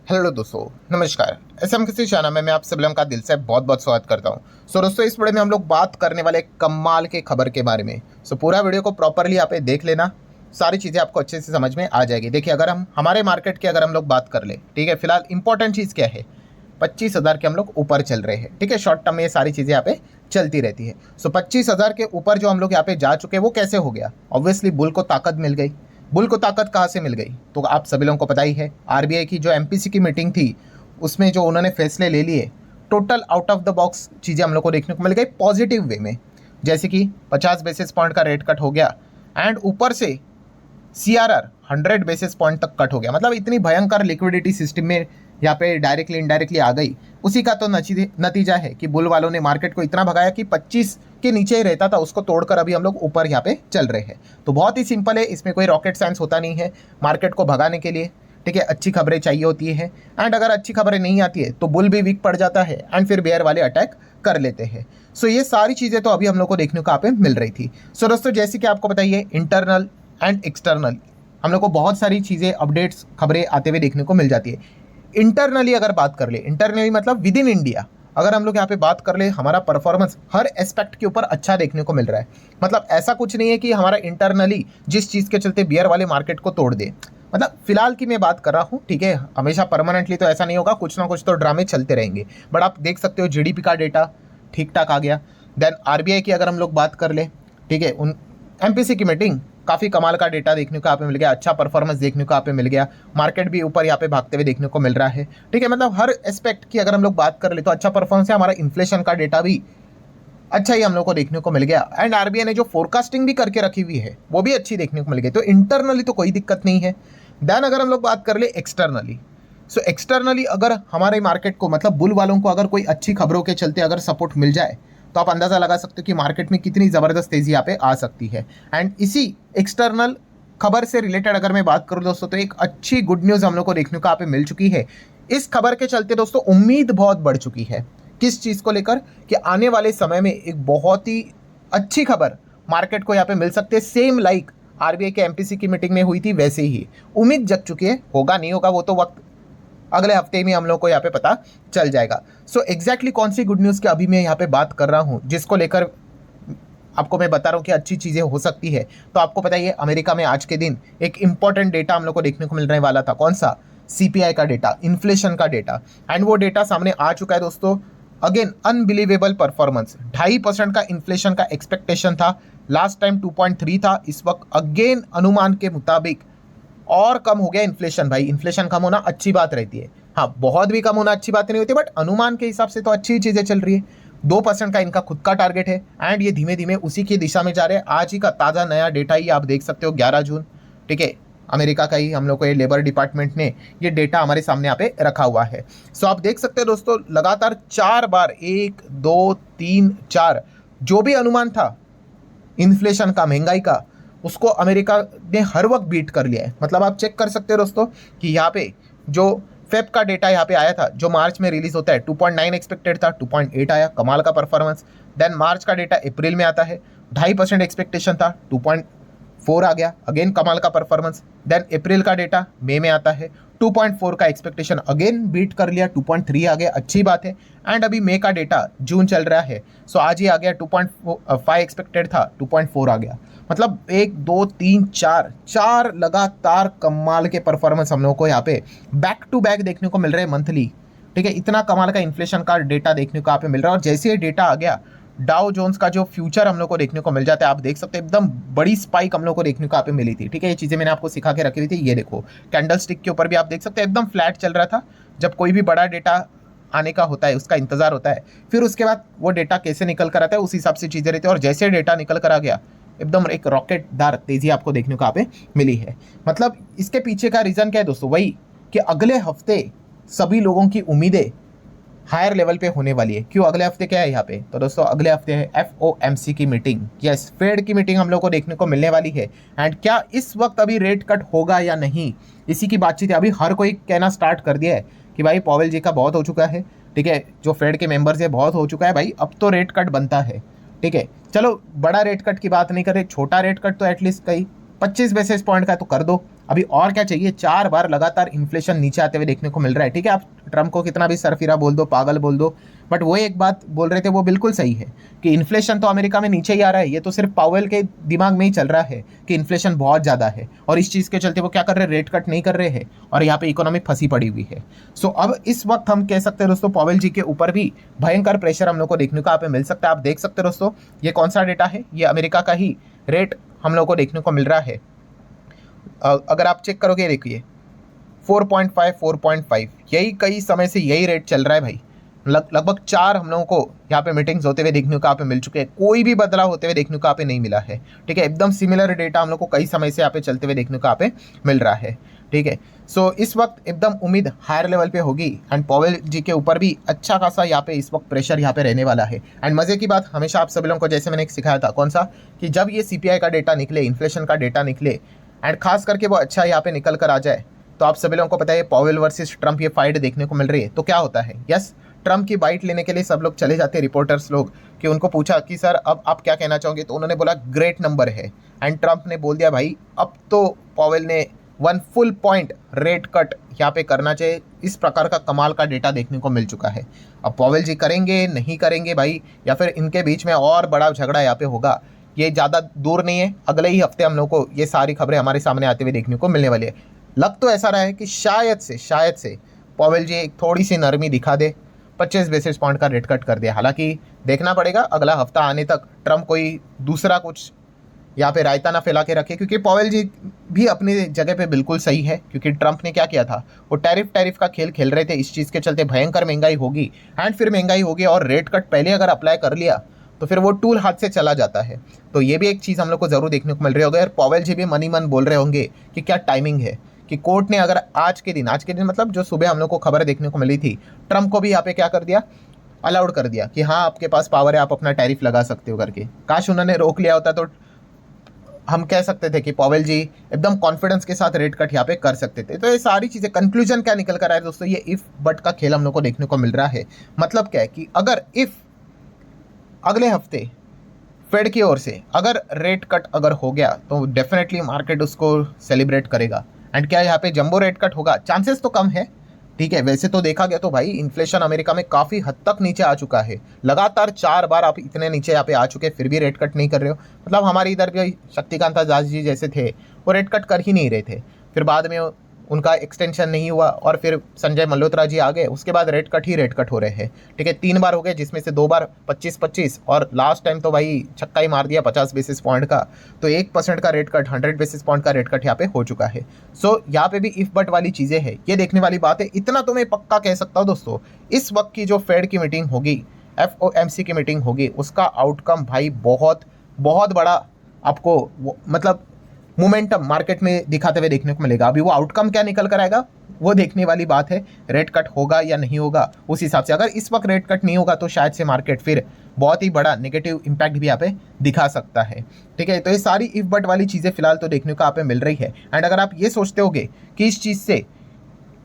Hello दोस्तों, नमस्कार। SM किसी चैनल में मैं आप सभी लोगों का दिल से बहुत बहुत स्वागत करता हूं। दोस्तों, इस वीडियो में हम लोग बात करने वाले कमाल के खबर के बारे में। पूरा वीडियो को प्रॉपरली यहाँ पे देख लेना, सारी चीज़ें आपको अच्छे से समझ में आ जाएगी। देखिए, अगर हम हमारे मार्केट की अगर हम लोग बात कर ले, ठीक है, फिलहाल इंपॉर्टेंट चीज़ क्या है, 25,000 के हम लोग ऊपर चल रहे हैं। ठीक है, शॉर्ट टर्म में ये सारी चीज़ें यहाँ पे चलती रहती है। 25,000 के ऊपर जो हम लोग यहाँ पे जा चुके हैं वो कैसे हो गया? ऑब्वियसली बुल को ताकत मिल गई। बुल को ताकत कहाँ से मिल गई? तो आप सभी लोगों को पता ही है, आरबीआई की जो एमपीसी की मीटिंग थी उसमें जो उन्होंने फैसले ले लिए, total out of the box चीज़ें हम लोग को देखने को मिल गई पॉजिटिव वे में। जैसे कि 50 बेसिस पॉइंट का रेट कट हो गया एंड ऊपर से सीआरआर 100 बेसिस पॉइंट तक कट हो गया। मतलब इतनी भयंकर लिक्विडिटी सिस्टम में यहाँ पे डायरेक्टली इनडायरेक्टली आ गई। उसी का तो नतीजा है कि बुल वालों ने मार्केट को इतना भगाया कि 25 के नीचे ही रहता था, उसको तोड़कर अभी हम लोग ऊपर यहाँ पे चल रहे हैं। तो बहुत ही सिंपल है, इसमें कोई रॉकेट साइंस होता नहीं है मार्केट को भगाने के लिए। ठीक है, अच्छी खबरें चाहिए होती है एंड अगर अच्छी खबरें नहीं आती है तो बुल भी वीक पड़ जाता है एंड फिर बेयर वाले अटैक कर लेते हैं। ये सारी चीज़ें तो अभी हम लोग को देखने को यहाँ पे मिल रही थी। दोस्तों, जैसे कि आपको बताइए, इंटरनल एंड एक्सटर्नल हम लोग को बहुत सारी चीज़ें, अपडेट्स, खबरें आते हुए देखने को मिल जाती है। इंटरनली अगर बात कर ले, इंटरनली मतलब विद इन इंडिया अगर हम लोग यहाँ पे बात कर ले, हमारा परफॉर्मेंस हर एस्पेक्ट के ऊपर अच्छा देखने को मिल रहा है। मतलब ऐसा कुछ नहीं है कि हमारा इंटरनली जिस चीज़ के चलते बियर वाले मार्केट को तोड़ दे। मतलब फिलहाल की मैं बात कर रहा हूँ, ठीक है, हमेशा परमानेंटली तो ऐसा नहीं होगा, कुछ ना कुछ तो ड्रामे चलते रहेंगे। बट आप देख सकते हो जीडीपी का डेटा ठीक ठाक आ गया। देन आरबीआई की अगर हम लोग बात कर ले, ठीक है, उन एमपीसी की मीटिंग काफ़ी कमाल का डेटा देखने को यहाँ पे मिल गया, अच्छा परफॉर्मेंस देखने को यहाँ पे मिल गया, मार्केट भी ऊपर यहाँ पे भागते हुए देखने को मिल रहा है। ठीक है, मतलब हर एस्पेक्ट की अगर हम लोग बात कर ले तो अच्छा परफॉर्मेंस है। हमारा इन्फ्लेशन का डेटा भी अच्छा ही हम लोग को देखने को मिल गया एंड आरबीआई ने जो फोरकास्टिंग भी करके रखी हुई है वो भी अच्छी देखने को मिल गई। तो इंटरनली तो कोई दिक्कत नहीं है। देन अगर हम लोग बात कर ले एक्सटर्नली, एक्सटर्नली अगर हमारे मार्केट को, मतलब बुल वालों को अगर कोई अच्छी खबरों के चलते अगर सपोर्ट मिल जाए तो आप अंदाज़ा लगा सकते हो कि मार्केट में कितनी ज़बरदस्त तेज़ी यहाँ पे आ सकती है। एंड इसी एक्सटर्नल खबर से रिलेटेड अगर मैं बात करूँ दोस्तों, तो एक अच्छी गुड न्यूज़ हम लोग को देखने को यहाँ पे मिल चुकी है। इस खबर के चलते दोस्तों उम्मीद बहुत बढ़ चुकी है। किस चीज़ को लेकर? कि आने वाले समय में एक बहुत ही अच्छी खबर मार्केट को यहाँ पे मिल सकती है, सेम लाइक आरबीआई के एमपीसी की मीटिंग में हुई थी वैसे ही। उम्मीद जग चुकी है, होगा नहीं होगा वो तो वक्त अगले हफ्ते में हम लोग को यहाँ पे पता चल जाएगा। एग्जैक्टली कौन सी गुड न्यूज़ की अभी मैं यहाँ पे बात कर रहा हूँ, जिसको लेकर आपको मैं बता रहा हूँ कि अच्छी चीज़ें हो सकती है। तो आपको पता ही है, अमेरिका में आज के दिन एक इंपॉर्टेंट डेटा हम लोग को देखने को मिलने वाला था। कौन सा? सीपीआई का डेटा, इन्फ्लेशन का डेटा। एंड वो डेटा सामने आ चुका है दोस्तों। अगेन अनबिलीवेबल परफॉर्मेंस, 2.5% का इन्फ्लेशन का एक्सपेक्टेशन था, लास्ट टाइम 2.3 था, इस वक्त अगेन अनुमान के मुताबिक और कम हो गया इन्फ्लेशन। भाई, इन्फ्लेशन कम होना अच्छी बात रहती है, हाँ, बहुत भी कम होना अच्छी बात नहीं होती, बट अनुमान के हिसाब से तो अच्छी चीज़ें चल रही है। 2% का इनका खुद का टारगेट है एंड ये धीमे धीमे उसी की दिशा में जा रहे हैं। आज ही का ताज़ा नया डेटा ही आप देख सकते हो, 11 जून, ठीक है, अमेरिका का ही हम लोग को ये लेबर डिपार्टमेंट ने ये डेटा हमारे सामने यहाँ पे रखा हुआ है। आप देख सकते हो दोस्तों, लगातार 4 बार, 1 2 3 4 जो भी अनुमान था इन्फ्लेशन का, महंगाई का, उसको अमेरिका ने हर वक्त बीट कर लिया है। मतलब आप चेक कर सकते हो दोस्तों कि यहाँ पे जो फेब का डेटा यहाँ पे आया था, जो मार्च में रिलीज होता है, 2.9 एक्सपेक्टेड था, 2.8 आया, कमाल का परफॉर्मेंस। देन मार्च का डेटा अप्रैल में आता है, 2.5% एक्सपेक्टेशन था, 2.4 आ गया, अगेन कमाल का परफॉर्मेंस। देन अप्रैल का डेटा मई में आता है, 2.4 का एक्सपेक्टेशन अगेन बीट कर लिया, 2.3 आ गया, अच्छी बात है। एंड अभी मई का डेटा जून चल रहा है, आज ही आ गया, 2.5 एक्सपेक्टेड था, 2.4 आ गया। मतलब 1 2 3 4 लगातार कमाल के परफॉर्मेंस हम लोगों को यहाँ पे बैक टू बैक देखने को मिल रहे हैं मंथली। ठीक है, इतना कमाल का इन्फ्लेशन का डेटा देखने को यहाँ पे मिल रहा है। और जैसे ये डेटा आ गया, डाउ जोन्स का जो फ्यूचर हम लोग को देखने को मिल जाता है, आप देख सकते हैं एकदम बड़ी स्पाइक हम लोग को देखने को यहाँ पे मिली थी। ठीक है, ये चीज़ें मैंने आपको सिखा के रखी हुई थी। ये देखो, कैंडल स्टिक के ऊपर भी आप देख सकते हैं एकदम फ्लैट चल रहा था। जब कोई भी बड़ा डेटा आने का होता है, उसका इंतजार होता है, फिर उसके बाद वो डेटा कैसे निकल कर आता है उस हिसाब से चीज़ें रहती है। और जैसे डेटा निकल कर आ गया, एकदम एक रॉकेटदार तेजी आपको देखने को यहाँ पे मिली है। मतलब इसके पीछे का रीज़न क्या है दोस्तों? वही कि अगले हफ्ते सभी लोगों की उम्मीदें हायर लेवल पे होने वाली है। क्यों? अगले हफ्ते क्या है यहाँ पे? तो दोस्तों अगले हफ्ते है एफओएमसी की मीटिंग, यस, फेड की मीटिंग हम लोग को देखने को मिलने वाली है। एंड क्या इस वक्त अभी रेट कट होगा या नहीं, इसी की बातचीत है। अभी हर कोई कहना स्टार्ट कर दिया है कि भाई पॉवेल जी का बहुत हो चुका है, ठीक है, जो फेड के मेंबर्स है बहुत हो चुका है भाई, अब तो रेट कट बनता है। ठीक है, चलो बड़ा रेट कट की बात नहीं कर रहे, छोटा रेट कट तो एटलीस्ट कहीं 25 बेसिस पॉइंट का तो कर दो, अभी और क्या चाहिए। 4 बार लगातार इन्फ्लेशन नीचे आते हुए देखने को मिल रहा है। ठीक है, आप ट्रम्प को कितना भी सरफिरा बोल दो, पागल बोल दो, बट वो एक बात बोल रहे थे वो बिल्कुल सही है कि इन्फ्लेशन तो अमेरिका में नीचे ही आ रहा है। ये तो सिर्फ पावेल के दिमाग में ही चल रहा है कि इन्फ्लेशन बहुत ज़्यादा है, और इस चीज़ के चलते वो क्या कर रहे हैं, रेट कट नहीं कर रहे हैं, और यहाँ पे इकोनॉमी फंसी पड़ी हुई है। सो अब इस वक्त हम कह सकते हैं दोस्तों, पावेल जी के ऊपर भी भयंकर प्रेशर हम लोग को देखने को यहाँ पे मिल सकता है। आप देख सकते हैं दोस्तों, ये कौन सा डेटा है, ये अमेरिका का ही रेट हम लोग को देखने को मिल रहा है। अगर आप चेक करोगे, देखिए 4.5 4.5 यही कई समय से यही रेट चल रहा है भाई। लगभग 4 हम लोगों को यहाँ पे मीटिंग्स होते हुए देखने को यहाँ पे मिल चुके हैं, कोई भी बदलाव होते हुए देखने को यहाँ पे नहीं मिला है। ठीक है, एकदम सिमिलर डेटा हम लोग को कई समय से यहाँ पे चलते हुए देखने को यहाँ पे मिल रहा है। ठीक है, सो इस वक्त एकदम उम्मीद हायर लेवल पे होगी, एंड पावेल जी के ऊपर भी अच्छा खासा यहाँ पे इस वक्त प्रेशर यहाँ पे रहने वाला है। एंड मजे की बात, हमेशा आप सभी लोगों को जैसे मैंने एक सिखाया था, कौन सा, कि जब ये CPI का डेटा निकले, इन्फ्लेशन का डेटा निकले, एंड खास करके वो अच्छा यहाँ पे निकल कर आ जाए, तो आप सभी लोगों को पता है पावेल वर्सेस ट्रम्प ये फाइट देखने को मिल रही है। तो क्या होता है, यस, ट्रम्प की बाइट लेने के लिए सब लोग चले जाते हैं, रिपोर्टर्स लोग, कि उनको पूछा कि सर अब आप क्या कहना चाहोगे, तो उन्होंने बोला ग्रेट नंबर है, एंड ट्रम्प ने बोल दिया भाई अब तो पावेल ने 1 फुल पॉइंट रेट कट यहाँ पे करना चाहिए। इस प्रकार का कमाल का डेटा देखने को मिल चुका है। अब पावेल जी करेंगे नहीं करेंगे भाई, या फिर इनके बीच में और बड़ा झगड़ा यहाँ पे होगा, ये ज़्यादा दूर नहीं है। अगले ही हफ्ते हम लोग को ये सारी खबरें हमारे सामने आते हुए देखने को मिलने वाली है। लग तो ऐसा रहा है कि शायद से पावेल जी एक थोड़ी सी नरमी दिखा दे, 25 बेसिस पॉइंट का रेट कट कर दिया। हालांकि देखना पड़ेगा अगला हफ्ता आने तक ट्रम्प कोई दूसरा कुछ यहाँ पे रायता ना फैला के रखे, क्योंकि पावेल जी भी अपनी जगह पे बिल्कुल सही है। क्योंकि ट्रम्प ने क्या किया था, वो टैरिफ का खेल खेल रहे थे। इस चीज़ के चलते भयंकर महंगाई होगी, एंड फिर महंगाई होगी, और रेट कट पहले अगर अप्लाई कर लिया तो फिर वो टूल हाथ से चला जाता है। तो ये भी एक चीज़ हम लोग को ज़रूर देखने को मिल रही होगी। और पावेल जी भी मनी मन बोल रहे होंगे कि क्या टाइमिंग है, कि कोर्ट ने अगर आज के दिन मतलब जो सुबह हम लोग को खबर देखने को मिली थी, ट्रम्प को भी यहाँ पे क्या कर दिया, अलाउड कर दिया कि हाँ आपके पास पावर है, आप अपना टैरिफ लगा सकते हो करके। काश उन्होंने रोक लिया होता तो हम कह सकते थे कि पावेल जी एकदम कॉन्फिडेंस के साथ रेट कट यहाँ पे कर सकते थे। तो ये सारी चीज़ें, कंक्लूजन क्या निकल कर आया दोस्तों, ये इफ बट का खेल हम लोग को देखने को मिल रहा है। मतलब क्या है कि अगर इफ अगले हफ्ते फेड की ओर से अगर रेट कट अगर हो गया तो डेफिनेटली मार्केट उसको सेलिब्रेट करेगा। एंड क्या यहाँ पे जंबो रेट कट होगा, चांसेस तो कम है। ठीक है, वैसे तो देखा गया तो भाई इन्फ्लेशन अमेरिका में काफ़ी हद तक नीचे आ चुका है। लगातार 4 बार आप इतने नीचे यहाँ पे आ चुके, फिर भी रेट कट नहीं कर रहे हो। मतलब हमारे इधर भी शक्तिकांता दास जी जैसे थे, वो रेट कट कर ही नहीं रहे थे। फिर बाद में उनका एक्सटेंशन नहीं हुआ, और फिर संजय मल्होत्रा जी आ गए, उसके बाद रेट कट हो रहे हैं। ठीक है, 3 बार हो गए, जिसमें से 2 बार 25-25, और लास्ट टाइम तो भाई छक्का ही मार दिया 50 बेसिस पॉइंट का। तो 1% का रेट कट, 100 बेसिस पॉइंट का रेट कट यहाँ पे हो चुका है। सो यहाँ पे भी इफ बट वाली चीज़ें हैं, ये देखने वाली बात है। इतना तो मैं पक्का कह सकता हूँ दोस्तों, इस वक्त की जो फेड की मीटिंग होगी, FOMC की मीटिंग होगी, उसका आउटकम भाई बहुत बहुत बड़ा आपको मतलब मोमेंटम मार्केट में दिखाते हुए देखने को मिलेगा। अभी वो आउटकम क्या निकल कर आएगा वो देखने वाली बात है। रेट कट होगा या नहीं होगा, उस हिसाब से अगर इस वक्त रेट कट नहीं होगा तो शायद से मार्केट फिर बहुत ही बड़ा नेगेटिव इम्पैक्ट भी यहाँ पे दिखा सकता है। ठीक है, तो ये सारी इफ बट वाली चीज़ें फिलहाल तो देखने को यहाँ पे मिल रही है। एंड अगर आप ये सोचते होगे कि इस चीज़ से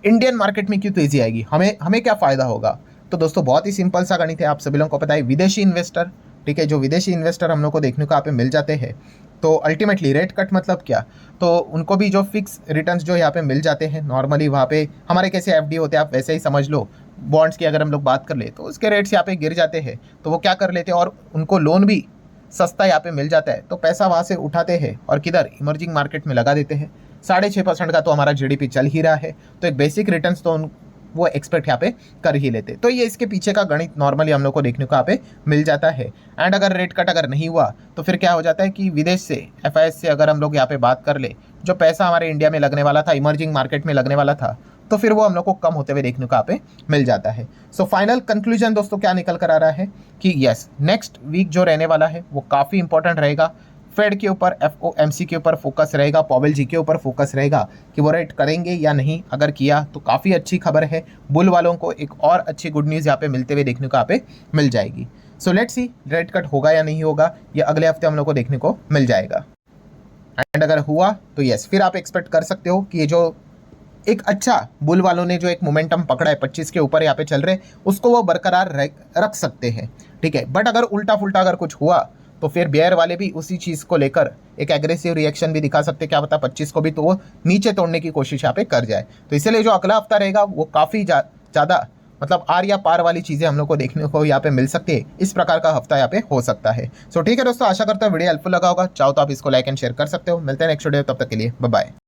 इंडियन मार्केट में क्यों तेजी आएगी, हमें क्या फ़ायदा होगा, तो दोस्तों बहुत ही सिंपल सा गणित है। आप सभी लोगों को पता है, विदेशी इन्वेस्टर, ठीक है, जो विदेशी इन्वेस्टर हम लोग को देखने को यहाँ पे मिल जाते हैं, तो अल्टीमेटली रेट कट मतलब क्या, तो उनको भी जो फिक्स रिटर्न्स जो यहाँ पे मिल जाते हैं नॉर्मली, वहाँ पे हमारे कैसे FD होते हैं आप वैसे ही समझ लो। बॉन्ड्स की अगर हम लोग बात कर ले तो उसके रेट्स यहाँ पे गिर जाते हैं, तो वो क्या कर लेते हैं, और उनको लोन भी सस्ता यहाँ पे मिल जाता है, तो पैसा वहाँ से उठाते हैं और किधर, इमर्जिंग मार्केट में लगा देते हैं। 6.5% का तो हमारा GDP चल ही रहा है, तो एक बेसिक रिटर्न्स तो वो एक्सपेक्ट यहाँ पे कर ही लेते। तो ये इसके पीछे का गणित नॉर्मली हम लोग को देखने को यहाँ पे मिल जाता है। एंड अगर रेट कट अगर नहीं हुआ तो फिर क्या हो जाता है कि विदेश से FIS से अगर हम लोग यहाँ पे बात कर ले, जो पैसा हमारे इंडिया में लगने वाला था, इमर्जिंग मार्केट में लगने वाला था, तो फिर वो हम लोग को कम होते हुए देखने को यहाँ पे मिल जाता है। सो फाइनल कंक्लूजन दोस्तों क्या निकल कर आ रहा है कि यस, नेक्स्ट वीक जो रहने वाला है वो काफ़ी इंपॉर्टेंट रहेगा। फेड के ऊपर, FOMC के ऊपर फोकस रहेगा, पावेल जी के ऊपर फोकस रहेगा कि वो रेट करेंगे या नहीं। अगर किया तो काफ़ी अच्छी खबर है, बुल वालों को एक और अच्छी गुड न्यूज़ यहाँ पे मिलते हुए देखने को यहाँ पे मिल जाएगी। So let's see rate cut होगा या नहीं होगा, ये अगले हफ्ते हम लोग को देखने को मिल जाएगा। एंड अगर हुआ तो यस, फिर आप एक्सपेक्ट कर सकते हो कि ये जो एक अच्छा बुल वालों ने जो एक मोमेंटम पकड़ा है 25 के ऊपर यहाँ पे चल रहे, उसको वो बरकरार रख सकते हैं। ठीक है, बट अगर उल्टा फुल्टा अगर कुछ हुआ तो फिर बेयर वाले भी उसी चीज़ को लेकर एक एग्रेसिव रिएक्शन भी दिखा सकते हैं, क्या पता 25 को भी तो वो नीचे तोड़ने की कोशिश यहाँ पे कर जाए। तो इसलिए जो अगला हफ्ता रहेगा वो काफ़ी ज़्यादा मतलब आर या पार वाली चीज़ें हम लोग को देखने को यहाँ पे मिल सकती है। इस प्रकार का हफ्ता यहाँ पे हो सकता है। सो ठीक है दोस्तों, आशा करता हूँ वीडियो हेल्पफुल लगा होगा। चाहो तो आप इसको लाइक एंड शेयर कर सकते हो। मिलते हैं नेक्स्ट वीडियो, तब तक के लिए बाय बाय।